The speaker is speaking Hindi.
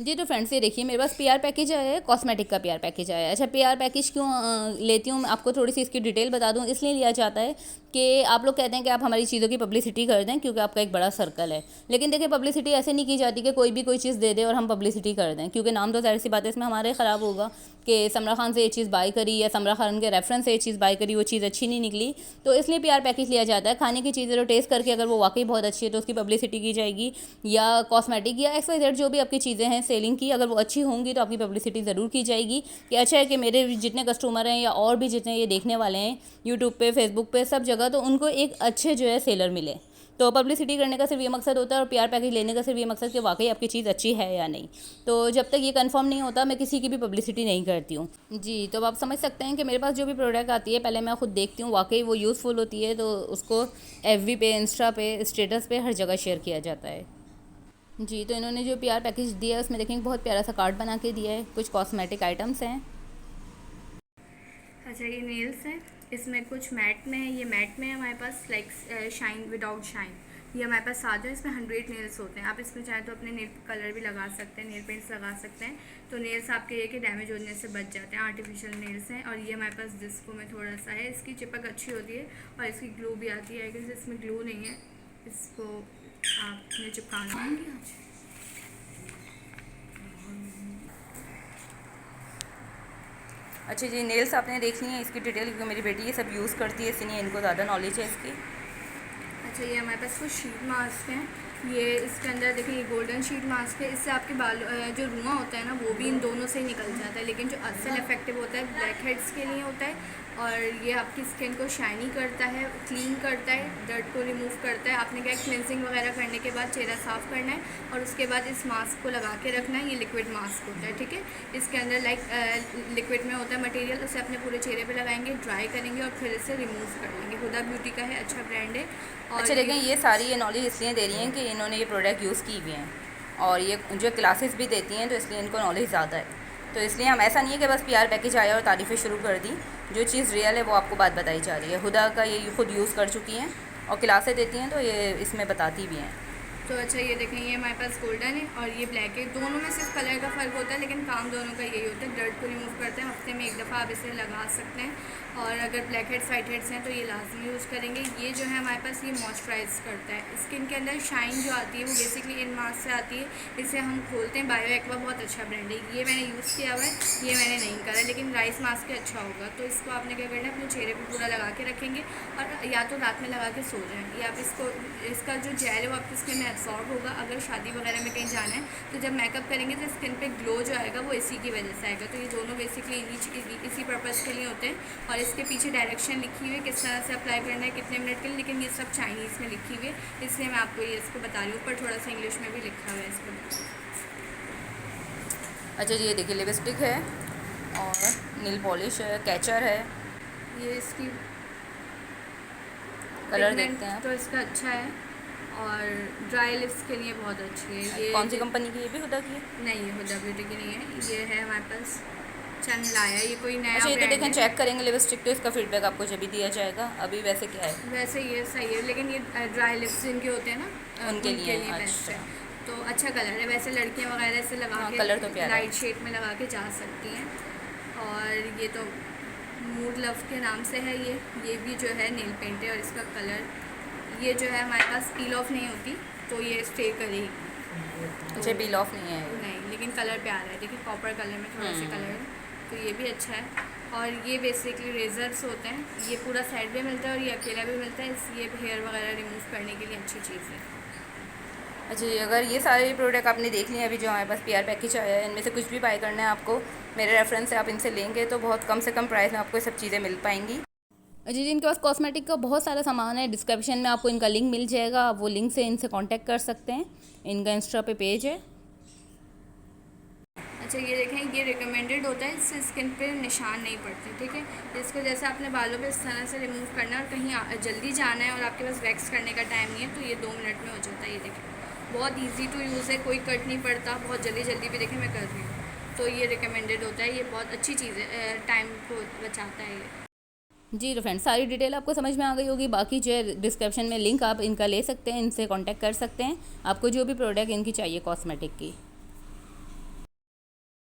जी तो फ्रेंड्स, ये देखिए मेरे पास पीआर पैकेज आया है, कॉस्मेटिक का पीआर पैकेज आया है। अच्छा, पीआर पैकेज क्यों लेती हूँ, आपको थोड़ी सी इसकी डिटेल बता दूँ। इसलिए लिया जाता है कि आप लोग कहते हैं कि आप हमारी चीज़ों की पब्लिसिटी कर दें, क्योंकि आपका एक बड़ा सर्कल है। लेकिन देखिए, पब्लिसिटी ऐसे नहीं की जाती कि कोई भी कोई चीज़ दे दे और हम पब्लिसिटी कर दें, क्योंकि नाम तो ज़ाहिर सी बात है इसमें हमारे ख़राब होगा कि समरा खान से ये चीज़ बाई करी या समरा खान के रेफरेंस से ये चीज़ बाई करी, वो चीज़ अच्छी नहीं निकली। तो इसलिए पीआर पैकेज लिया जाता है। खाने की चीज़ें तो टेस्ट करके अगर वो वाकई बहुत अच्छी है तो उसकी पब्लिसिटी की जाएगी, या कॉस्मेटिक या XYZ जो भी आपकी चीज़ें हैं सेलिंग की, अगर वो अच्छी होंगी तो आपकी पब्लिसिटी ज़रूर की जाएगी कि अच्छा है कि मेरे जितने कस्टमर हैं या और भी जितने ये देखने वाले हैं यूट्यूब पे, फेसबुक पे, सब जगह, तो उनको एक अच्छे जो है सेलर मिले। तो पब्लिसिटी करने का सिर्फ ये मकसद होता है और पीआर पैकेज लेने का सिर्फ ये मकसद कि वाकई आपकी चीज़ अच्छी है या नहीं। तो जब तक ये कंफर्म नहीं होता मैं किसी की भी पब्लिसिटी नहीं करती हूँ। जी, तो आप समझ सकते हैं कि मेरे पास जो भी प्रोडक्ट आती है पहले मैं खुद देखती हूँ वाकई वो यूज़फुल होती है, तो उसको FB पे, इंस्टा पे, स्टेटस पे, हर जगह शेयर किया जाता है। जी, तो इन्होंने जो पीआर पैकेज दिया है उसमें देखेंगे बहुत प्यारा सा कार्ड बना के दिया है, कुछ कॉस्मेटिक आइटम्स हैं। अच्छा, ये नेल्स हैं, इसमें कुछ मैट में है। ये मैट में है हमारे पास, लाइक शाइन विदाउट शाइन। ये हमारे पास साथ है, इसमें 100 नेल्स होते हैं। आप इसमें चाहें तो अपने नेल कलर भी लगा सकते हैं, नेल पेंट्स लगा सकते हैं। तो नेल्स आपके ये कि डैमेज होने से बच जाते हैं। आर्टिफिशियल नेल्स हैं। और ये हमारे पास डिस्को में थोड़ा सा है, इसकी चिपक अच्छी होती है और इसकी ग्लू भी आती है। अगर इसमें ग्लू नहीं है, इसको आपने चिपकाना है। अच्छा जी, नेल्स आपने देख ली है, इसकी डिटेल, क्योंकि मेरी बेटी ये सब यूज़ करती है इसलिए इनको ज़्यादा नॉलेज है इसकी। अच्छा, ये हमारे पास कुछ शीट मास्क हैं। ये इसके अंदर देखिए, ये गोल्डन शीट मास्क है। इससे आपके बाल जो रुआं होता है ना, वो भी इन दोनों से ही निकल जाता है। लेकिन जो असल इफेक्टिव होता है ब्लैक हेड्स के लिए होता है, और ये आपकी स्किन को शाइनी करता है, क्लीन करता है, डर्ट को रिमूव करता है। आपने क्या क्लिनजिंग वगैरह करने के बाद चेहरा साफ़ करना है और उसके बाद इस मास्क को लगा के रखना है। ये लिक्विड मास्क होता है, ठीक है। इसके अंदर लिक्विड में होता है मटेरियल, उसे अपने पूरे चेहरे पे लगाएंगे, ड्राई करेंगे और फिर इसे रिमूव कर लेंगे। हुदा ब्यूटी का है, अच्छा ब्रांड है। और अच्छा, लेकिन ये सारी ये नॉलेज इसलिए दे रही हैं कि इन्होंने ये प्रोडक्ट यूज़ की हुई हैं और ये जो क्लासेस भी देती हैं, तो इसलिए इनको नॉलेज ज़्यादा है। तो इसलिए हम, ऐसा नहीं है कि बस पीआर पैकेज आया और तारीफ़ें शुरू कर दी। जो चीज़ रियल है वो आपको बात बताई जा रही है। हुदा का ये खुद यूज़ कर चुकी हैं और क्लासें देती हैं, तो ये इसमें बताती भी हैं। तो अच्छा, ये देखें, ये हमारे पास गोल्डन है और ये ब्लैक है। दोनों में सिर्फ कलर का फ़र्क होता है, लेकिन काम दोनों का यही होता है, डर्ट को रिमूव करते हैं। हफ्ते में एक दफ़ा आप इसे लगा सकते हैं। और अगर ब्लैक हेड्स वाइट हेड्स हैं तो ये लाजमी यूज़ करेंगे। ये जो है हमारे पास, ये मॉइस्चराइज करता है स्किन के अंदर। शाइन जो आती है वो बेसिकली इन मास्क से आती है। इसे हम खोलते हैं। बायो एक्वा बहुत अच्छा ब्रांड है, ये मैंने यूज़ किया हुआ है, ये मैंने नहीं करा, लेकिन राइस मास्क के अच्छा होगा। तो इसको आपने क्या करना है, अपने चेहरे पर पूरा लगा के रखेंगे और या तो रात में लगा के सो जाएँ, या आप इसको, इसका जो जेल है वो आपकी स्किन में एब्सॉर्ब होगा। अगर शादी वगैरह में कहीं जाना है तो जब मेकअप करेंगे तो स्किन पे ग्लो जो आएगा वो इसी की वजह से आएगा। तो ये दोनों बेसिकली इसी पर्पज़ के लिए होते हैं। और इसके पीछे डायरेक्शन लिखी हुई है किस तरह से अप्लाई करना है, कितने मिनट के लिए, लेकिन ये सब चाइनीज़ में लिखी हुई है, इसलिए मैं आपको ये इसको बता रही हूँ। ऊपर थोड़ा सा इंग्लिश में भी लिखा हुआ है इसको। अच्छा जी, ये देखिए लिपस्टिक है और नील पॉलिश है, कैचर है। ये इसकी कलर देखते हैं आप। तो इसका अच्छा है और ड्राई लिप्स के लिए बहुत अच्छी है। ये कौन सी कंपनी की? ये भी हुदा की है? नहीं, ये हुदा ब्यूटी की नहीं है। ये है हमारे पास चंद लाया, ये कोई नया अच्छा, ये तो ब्रांड देखें, है। चेक करेंगे लिपस्टिक तो इसका फीडबैक आपको जब भी दिया जाएगा। अभी वैसे क्या है, वैसे ये सही है, लेकिन ये ड्राई लिप्स जिनके होते हैं ना, उनके लिए बेस्ट अच्छा। है। तो अच्छा कलर है। वैसे लड़कियां वगैरह इसे लगा हाँ, के कलर तो प्यारा है। लाइट शेड में लगा के जा सकती हैं। और ये तो मूड लव के नाम से है। ये भी जो है नेल पेंट है और इसका कलर, ये जो है हमारे पास पील ऑफ नहीं होती, तो ये स्टे करेगी। अच्छा, पील ऑफ नहीं है? नहीं, लेकिन कलर प्यारा है। देखिए, कॉपर कलर में थोड़ा सा कलर है, तो ये भी अच्छा है। और ये बेसिकली रेजर्स होते हैं। ये पूरा सेट भी मिलता है और ये अकेला भी मिलता है। ये हेयर वगैरह रिमूव करने के लिए अच्छी चीज़ है। अच्छा जी, अगर ये सारे प्रोडक्ट आपने देख लिए अभी जो हमारे पास पीआर पैकेज आया है, इनमें से कुछ भी बाय करना है आपको, मेरे रेफरेंस से आप इनसे लेंगे तो बहुत कम से कम प्राइस में आपको ये सब चीज़ें मिल पाएंगी। जी जी, इनके पास कॉस्मेटिक का बहुत सारा सामान है। डिस्क्रिप्शन में आपको इनका लिंक मिल जाएगा, आप वो लिंक से इनसे कांटेक्ट कर सकते हैं। इनका इंस्टा पे पेज है। अच्छा, ये देखें, ये रिकमेंडेड होता है, इससे स्किन पे निशान नहीं पड़ते, ठीक है। इसको जैसे अपने बालों पे इस तरह से रिमूव करना है और कहीं जल्दी जाना है और आपके पास वैक्स करने का टाइम नहीं है, तो ये 2 मिनट में हो जाता है। ये देखें, बहुत ईजी टू यूज़ है, कोई कट नहीं पड़ता, बहुत जल्दी जल्दी भी देखें मैं कर रही हूँ, तो ये रिकमेंडेड होता है। ये बहुत अच्छी चीज़ है, टाइम को बचाता है ये। जी तो फ्रेंड्स, सारी डिटेल आपको समझ में आ गई होगी। बाकी जो है डिस्क्रिप्शन में लिंक आप इनका ले सकते हैं, इनसे कांटेक्ट कर सकते हैं, आपको जो भी प्रोडक्ट इनकी चाहिए कॉस्मेटिक की।